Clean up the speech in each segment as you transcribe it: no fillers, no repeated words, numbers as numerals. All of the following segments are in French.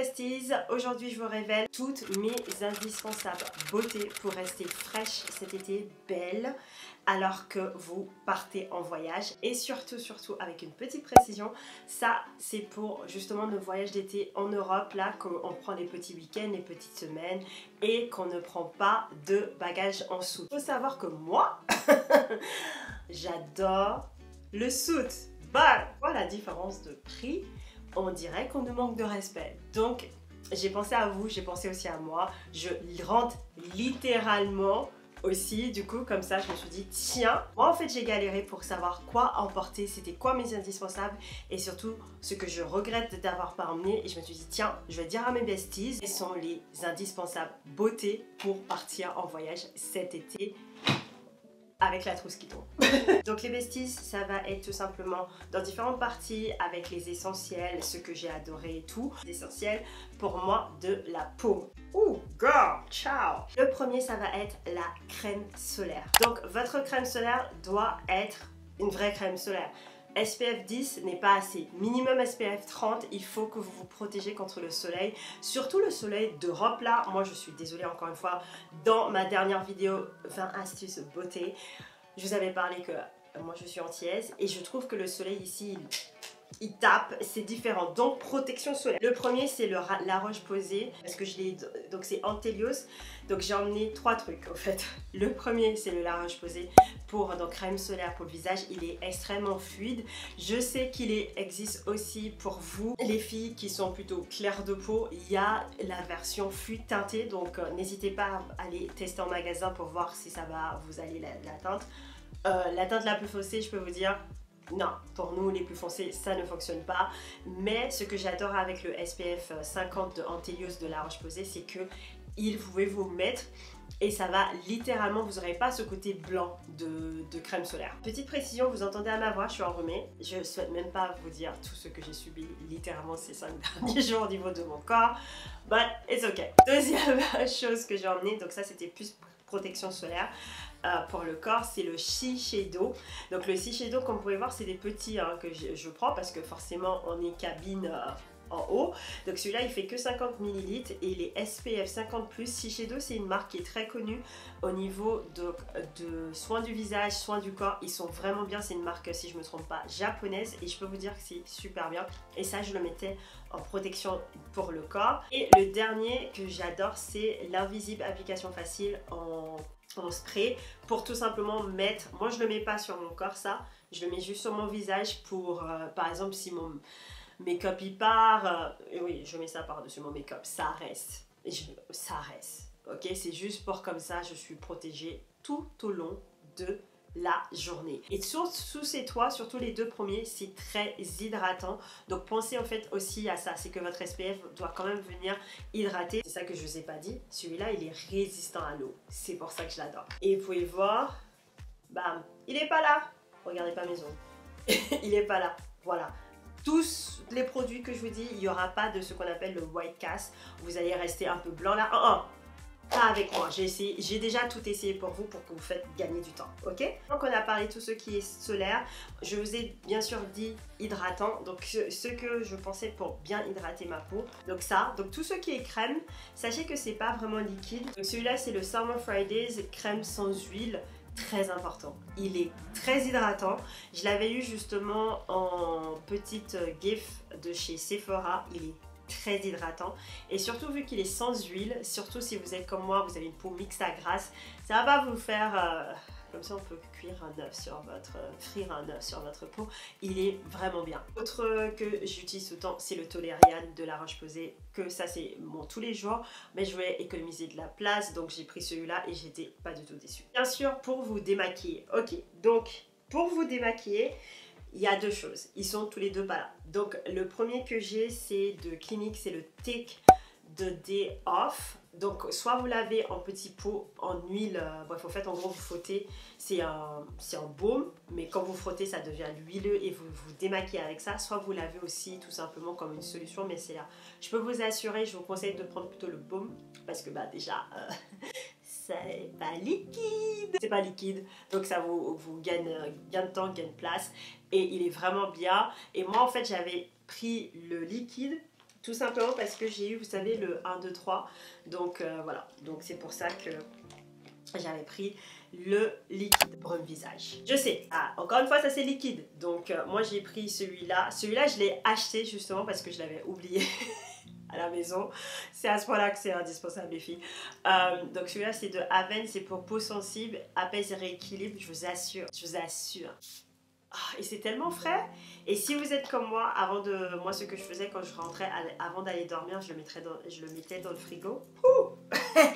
besties, aujourd'hui je vous révèle toutes mes indispensables beautés pour rester fraîche cet été, belle, alors que vous partez en voyage. Et surtout avec une petite précision, ça c'est pour justement nos voyages d'été en Europe, là qu'on prend des petits week-ends, des petites semaines et qu'on ne prend pas de bagages en soute. Il faut savoir que moi, j'adore le soute. Bah, voilà la différence de prix. On dirait qu'on nous manque de respect. Donc, j'ai pensé à vous, j'ai pensé aussi à moi. Je rentre littéralement aussi. Du coup, comme ça, je me suis dit, tiens, moi en fait, j'ai galéré pour savoir quoi emporter. C'était quoi mes indispensables et surtout, ce que je regrette d'avoir pas emmené. Et je me suis dit, tiens, je vais dire à mes besties, quels sont les indispensables beautés pour partir en voyage cet été avec la trousse qui tombe. Donc les besties, ça va être tout simplement dans différentes parties avec les essentiels, ce que j'ai adoré et tout. Les essentiels pour moi de la peau. Ouh, girl, ciao. Le premier, ça va être la crème solaire. Donc votre crème solaire doit être une vraie crème solaire. SPF 10 n'est pas assez. Minimum SPF 30, il faut que vous vous protégez contre le soleil. Surtout le soleil d'Europe là. Moi je suis désolée encore une fois. Dans ma dernière vidéo 20 astuces beauté, je vous avais parlé que moi je suis antillaise et je trouve que le soleil ici il tape, c'est différent. Donc protection solaire. Le premier c'est la Roche-Posay parce que je l'ai, donc c'est Antelios. Donc j'ai emmené 3 trucs en fait. Le premier c'est le La Roche-Posay pour donc crème solaire pour le visage. Il est extrêmement fluide. Je sais qu'il existe aussi pour vous les filles qui sont plutôt claires de peau. Il y a la version fluide teintée. Donc n'hésitez pas à aller tester en magasin pour voir si ça va vous aller la teinte. La teinte la plus foncée, je peux vous dire, non, pour nous les plus foncés ça ne fonctionne pas. Mais ce que j'adore avec le SPF 50 de Antelios de La Roche-Posay, c'est que vous pouvez vous mettre et ça va littéralement, vous n'aurez pas ce côté blanc de crème solaire. Petite précision, vous entendez à ma voix, je suis enrhumée. Je ne souhaite même pas vous dire tout ce que j'ai subi littéralement ces 5 derniers jours au niveau de mon corps. But it's okay. Deuxième chose que j'ai emmenée, donc ça c'était plus protection solaire. Pour le corps, c'est le Shiseido. Donc le Shiseido, comme vous pouvez voir, c'est des petits que je prends parce que forcément on est cabine en haut. Donc celui-là il fait que 50 ml et les SPF 50+. Shiseido c'est une marque qui est très connue au niveau de soins du visage, soins du corps. Ils sont vraiment bien, c'est une marque, si je me trompe pas, japonaise et je peux vous dire que c'est super bien. Et ça je le mettais en protection pour le corps. Et le dernier que j'adore, c'est l'invisible application facile en spray pour tout simplement mettre, moi je le mets pas sur mon corps ça, je le mets juste sur mon visage pour par exemple si mon make-up il part, oui je mets ça par dessus mon make-up, ça reste, ça reste, ok, c'est juste pour comme ça je suis protégée tout au long de la journée. Et sous ces toits, surtout les 2 premiers, c'est très hydratant. Donc pensez en fait aussi à ça, c'est que votre SPF doit quand même venir hydrater. C'est ça que je vous ai pas dit, celui-là il est résistant à l'eau. C'est pour ça que je l'adore. Et vous pouvez voir, bam, il est pas là. Regardez pas mes ongles. Il est pas là. Voilà. Tous les produits que je vous dis, il n'y aura pas de ce qu'on appelle le white cast. Vous allez rester un peu blanc là. Pas avec moi, j'ai déjà tout essayé pour vous pour que vous faites gagner du temps, ok? Donc on a parlé de tout ce qui est solaire, je vous ai bien sûr dit hydratant, donc ce que je pensais pour bien hydrater ma peau, donc ça, donc tout ce qui est crème, sachez que c'est pas vraiment liquide, donc celui-là c'est le Summer Fridays crème sans huile, très important, il est très hydratant, je l'avais eu justement en petite gif de chez Sephora, il est très hydratant et surtout vu qu'il est sans huile, surtout si vous êtes comme moi, vous avez une peau mixte à grasse, ça va pas vous faire comme ça on peut cuire un œuf sur frire un œuf sur votre peau, il est vraiment bien. Autre que j'utilise tout le temps, c'est le Toleriane de La Roche-Posay, que ça c'est mon tous les jours, mais je voulais économiser de la place donc j'ai pris celui-là et j'étais pas du tout déçue. Bien sûr pour vous démaquiller, ok, donc pour vous démaquiller, il y a 2 choses, ils sont tous les 2 pas là. Donc le premier que j'ai c'est de Clinique, c'est le Take the Day Off. Donc soit vous lavez en petit pot, en huile, bref en fait en gros vous frottez, c'est un baume, mais quand vous frottez ça devient huileux et vous vous démaquillez avec ça. Soit vous lavez aussi tout simplement comme une solution, mais c'est là. Je peux vous assurer, je vous conseille de prendre plutôt le baume, parce que bah déjà c'est pas liquide. C'est pas liquide, donc ça vous gagne gain de temps, gain de place. Et il est vraiment bien. Et moi en fait j'avais pris le liquide Tout simplement parce que j'ai eu, vous savez, le 1, 2, 3. Donc voilà, donc c'est pour ça que j'avais pris le liquide brun visage. Je sais, encore une fois ça c'est liquide. Donc moi j'ai pris celui-là. Celui-là je l'ai acheté justement parce que je l'avais oublié à la maison. C'est à ce point-là que c'est indispensable les filles. Donc celui-là c'est de Aven, c'est pour peau sensible, apaise et rééquilibre, je vous assure. Je vous assure. Et c'est tellement frais. Et si vous êtes comme moi, moi ce que je faisais quand je rentrais, avant d'aller dormir, je le mettais dans le frigo.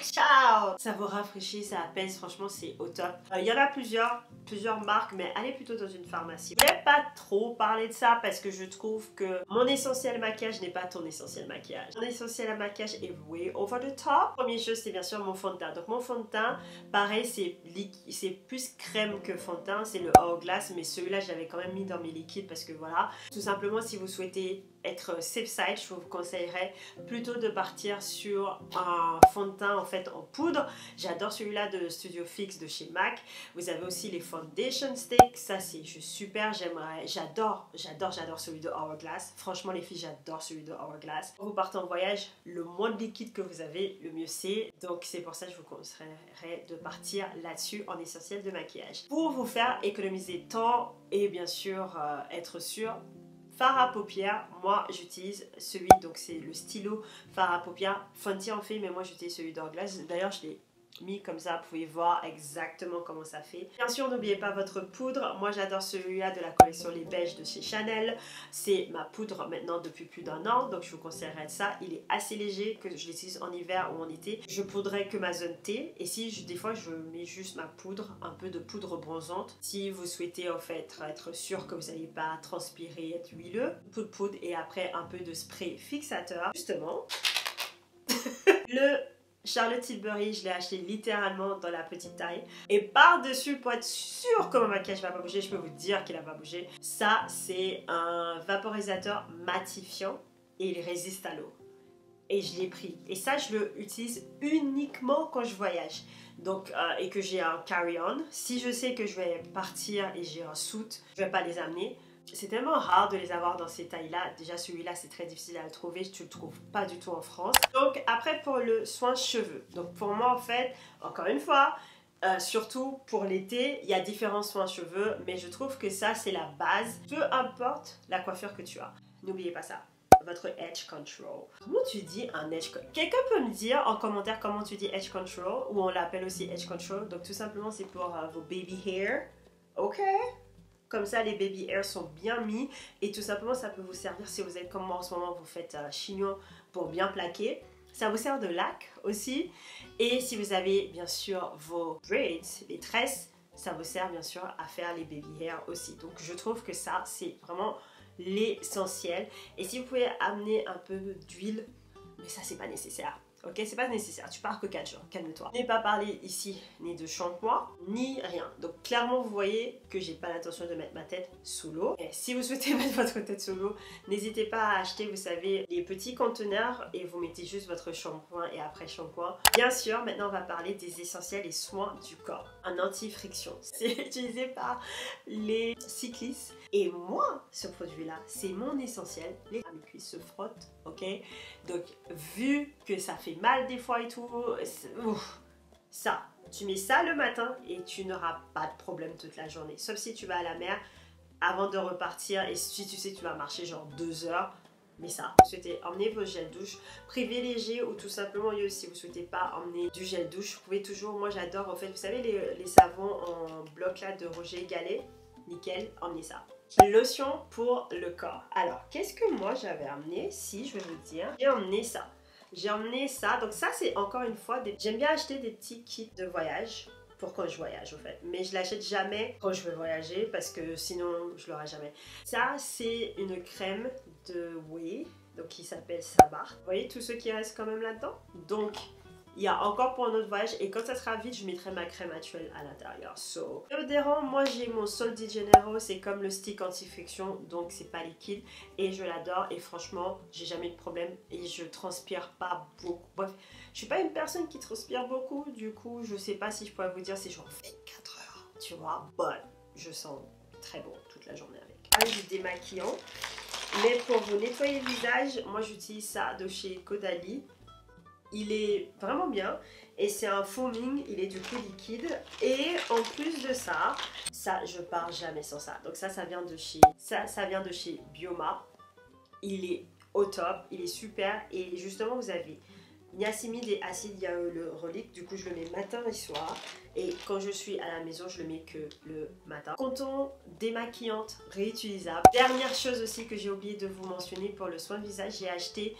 Ciao! Ça vous rafraîchit, ça apaise, franchement c'est au top. Il y en a plusieurs marques, mais allez plutôt dans une pharmacie. Je ne vais pas trop parler de ça parce que je trouve que mon essentiel maquillage n'est pas ton essentiel maquillage. Mon essentiel maquillage est way over the top. Première chose, c'est bien sûr mon fond de teint. Donc mon fond de teint, pareil, c'est plus crème que fond de teint, c'est le Hourglass, mais celui-là j'avais quand même mis dans mes liquides parce que voilà. Tout simplement, si vous souhaitez être safe side, je vous conseillerais plutôt de partir sur un fond de teint en fait en poudre. J'adore celui-là de Studio Fix de chez MAC. Vous avez aussi les foundation sticks, ça c'est juste super. J'adore celui de Hourglass. Franchement les filles, j'adore celui de Hourglass. Quand vous partez en voyage, le moins de liquide que vous avez, le mieux c'est. Donc c'est pour ça que je vous conseillerais de partir là-dessus en essentiel de maquillage. Pour vous faire économiser temps et bien sûr être sûr. Fard à paupières, moi j'utilise celui, donc c'est le stylo fard à paupières. Fenty en fait, mais moi j'utilise celui d'Hourglass. D'ailleurs je l'ai mis comme ça, vous pouvez voir exactement comment ça fait. Bien sûr n'oubliez pas votre poudre. Moi j'adore celui-là de la collection Les Beiges de chez Chanel. C'est ma poudre maintenant depuis plus d'1 an, donc je vous conseillerais ça. Il est assez léger, que je l'utilise en hiver ou en été. Je poudrais que ma zone T, et si des fois je mets juste ma poudre, un peu de poudre bronzante. Si vous souhaitez en fait être sûr que vous n'allez pas transpirer, être huileux, un peu de poudre et après un peu de spray fixateur. Justement, le Charlotte Tilbury, je l'ai acheté littéralement dans la petite taille. Et par-dessus, pour être sûr que mon maquillage va pas bouger, je peux vous dire qu'il a pas bougé. Ça, c'est un vaporisateur matifiant et il résiste à l'eau. Et je l'ai pris. Et ça, je l'utilise uniquement quand je voyage. Donc, et que j'ai un carry-on. Si je sais que je vais partir et j'ai un soute, je vais pas les amener. C'est tellement rare de les avoir dans ces tailles-là. Déjà, celui-là, c'est très difficile à le trouver. Tu le trouves pas du tout en France. Donc, après, pour le soin cheveux. Donc, pour moi, en fait, encore une fois, surtout pour l'été, il y a différents soins cheveux. Mais je trouve que ça, c'est la base. Peu importe la coiffure que tu as. N'oubliez pas ça. Votre edge control. Comment tu dis un edge control? Quelqu'un peut me dire en commentaire comment tu dis edge control, ou on l'appelle aussi edge control. Donc, tout simplement, c'est pour vos baby hair. Ok? Comme ça, les baby hairs sont bien mis et tout simplement, ça peut vous servir si vous êtes comme moi en ce moment, vous faites chignon pour bien plaquer. Ça vous sert de lac aussi. Et si vous avez bien sûr vos braids, les tresses, ça vous sert bien sûr à faire les baby hairs aussi. Donc, je trouve que ça, c'est vraiment l'essentiel. Et si vous pouvez amener un peu d'huile, mais ça, c'est pas nécessaire. Ok, c'est pas nécessaire, tu pars que 4 jours, calme-toi. Je n'ai pas parlé ici ni de shampoing, ni rien. Donc clairement, vous voyez que j'ai pas l'intention de mettre ma tête sous l'eau. Et si vous souhaitez mettre votre tête sous l'eau, n'hésitez pas à acheter, vous savez, les petits conteneurs et vous mettez juste votre shampoing et après shampoing. Bien sûr, maintenant on va parler des essentiels et soins du corps. Un anti-friction, c'est utilisé par les cyclistes. Et moi, ce produit-là, c'est mon essentiel. Les cuisses se frottent, ok? Donc, vu que ça fait mal des fois et tout, ça, tu mets ça le matin et tu n'auras pas de problème toute la journée. Sauf si tu vas à la mer avant de repartir et si tu sais que tu vas marcher genre 2 heures. Mais ça, vous souhaitez emmener vos gels douche, privilégiez ou tout simplement si vous ne souhaitez pas emmener du gel douche, vous pouvez toujours, moi j'adore en fait, vous savez les savons en bloc là de Roger Gallet, nickel, emmenez ça. Lotion pour le corps. Alors, qu'est-ce que moi j'avais amené? Si, je vais vous dire, j'ai emmené ça. J'ai emmené ça, donc ça c'est encore une fois, j'aime bien acheter des petits kits de voyage pour quand je voyage au fait. Mais je l'achète jamais quand je veux voyager parce que sinon je l'aurai jamais. Ça c'est une crème de Ouai, donc qui s'appelle Sabart. Vous voyez tous ceux qui restent quand même là-dedans? Donc il y a encore pour un autre voyage et quand ça sera vide, je mettrai ma crème actuelle à l'intérieur. So, déodorant, moi j'ai mon Sol de Janeiro, c'est comme le stick anti-friction, donc c'est pas liquide et je l'adore et franchement, j'ai jamais de problème et je transpire pas beaucoup. Bref, je suis pas une personne qui transpire beaucoup, du coup, je sais pas si je pourrais vous dire c'est genre 24 heures, tu vois, but je sens très bon toute la journée avec. Du démaquillant. Mais pour vous nettoyer le visage, moi j'utilise ça de chez Caudalie. Il est vraiment bien et c'est un foaming, il est du coup liquide. Et en plus de ça, je pars jamais sans ça. Donc ça vient de chez, ça vient de chez Bioma. Il est au top, il est super. Et justement vous avez niacinamide et acide hyaluronique, du coup je le mets matin et soir. Et quand je suis à la maison, je le mets que le matin. Coton démaquillante réutilisable. Dernière chose aussi que j'ai oublié de vous mentionner pour le soin de visage, j'ai acheté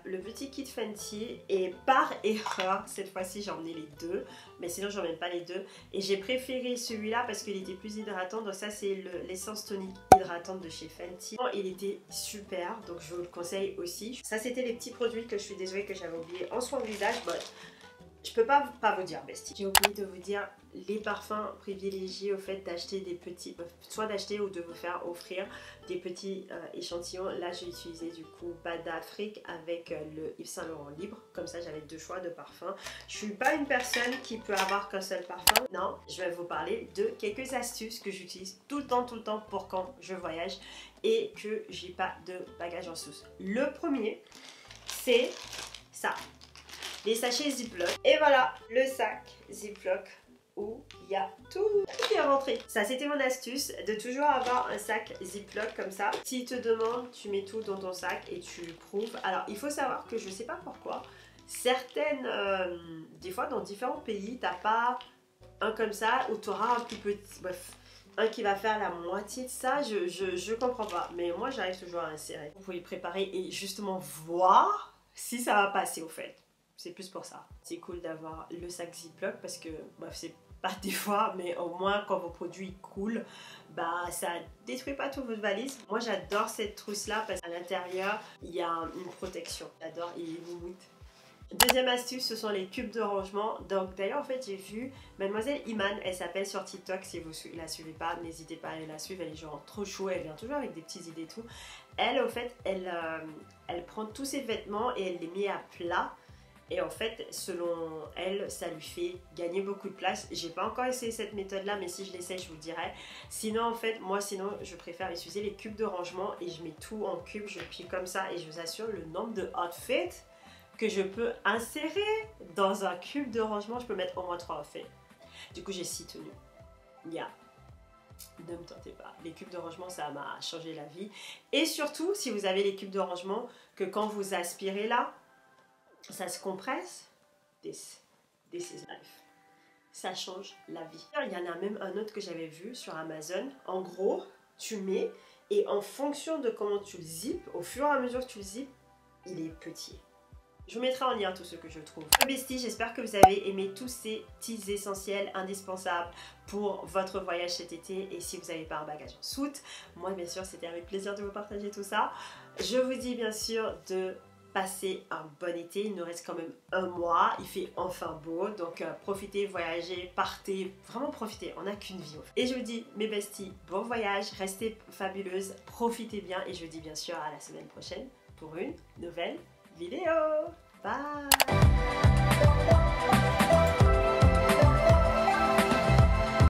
le petit kit Fenty et par erreur, cette fois-ci j'en ai les deux, mais sinon j'en mets pas les deux. Et j'ai préféré celui-là parce qu'il était plus hydratant. Donc ça c'est l'essence tonique hydratante de chez Fenty. Il était super, donc je vous le conseille aussi. Ça c'était les petits produits que je suis désolée que j'avais oublié en soin de visage. Bon, je peux pas vous dire bestie. J'ai oublié de vous dire les parfums privilégiés au fait d'acheter des petits, soit d'acheter ou de vous faire offrir des petits échantillons. Là j'ai utilisé du coup Bad Afrique avec le Yves Saint Laurent Libre. Comme ça j'avais deux choix de parfums. Je suis pas une personne qui peut avoir qu'un seul parfum. Non, je vais vous parler de quelques astuces que j'utilise tout le temps pour quand je voyage et que j'ai pas de bagage en sauce. Le premier, c'est ça. Les sachets Ziploc. Et voilà le sac Ziploc où il y a tout qui est rentré. Ça c'était mon astuce, de toujours avoir un sac Ziploc comme ça. S'il te demande, tu mets tout dans ton sac et tu prouves. Alors il faut savoir que je sais pas pourquoi, certaines, des fois dans différents pays, t'as pas un comme ça où tu auras un plus petit, bref, un qui va faire la moitié de ça, je comprends pas. Mais moi j'arrive toujours à insérer. Vous pouvez préparer et justement voir si ça va passer au fait. C'est plus pour ça. C'est cool d'avoir le sac Ziploc parce que, bref, c'est pas des fois, mais au moins quand vos produits coulent, bah ça détruit pas toute votre valise. Moi j'adore cette trousse là parce qu'à l'intérieur il y a une protection. J'adore, il est moumoute. Deuxième astuce, ce sont les cubes de rangement. Donc d'ailleurs en fait j'ai vu Mademoiselle Iman, elle s'appelle sur TikTok. Si vous la suivez pas, n'hésitez pas à aller la suivre. Elle est genre trop chou, elle vient toujours avec des petites idées et tout. Elle au fait, elle prend tous ses vêtements et elle les met à plat. Et en fait, selon elle, ça lui fait gagner beaucoup de place. J'ai pas encore essayé cette méthode-là, mais si je l'essaye, je vous dirai. Sinon, en fait, moi, je préfère utiliser les cubes de rangement et je mets tout en cube, je pile comme ça et je vous assure le nombre de outfits que je peux insérer dans un cube de rangement. Je peux mettre au moins 3 outfits. Du coup, j'ai 6 tenues. Ne me tentez pas. Les cubes de rangement, ça m'a changé la vie. Et surtout, si vous avez les cubes de rangement, que quand vous aspirez là, ça se compresse. This is life. Ça change la vie. Il y en a même un autre que j'avais vu sur Amazon. En gros, tu mets et en fonction de comment tu le zippes, au fur et à mesure que tu le zippes, il est petit. Je vous mettrai en lien tout ce que je trouve. Bestie, j'espère que vous avez aimé tous ces petits essentiels indispensables pour votre voyage cet été et si vous n'avez pas un bagage en soute. Moi, bien sûr, c'était avec plaisir de vous partager tout ça. Je vous dis bien sûr de passer un bon été. Il nous reste quand même un mois. Il fait enfin beau. Donc, profitez, voyagez, partez. Vraiment profitez. On n'a qu'une vie. Et je vous dis, mes besties, bon voyage. Restez fabuleuses. Profitez bien. Et je vous dis bien sûr à la semaine prochaine pour une nouvelle vidéo. Bye!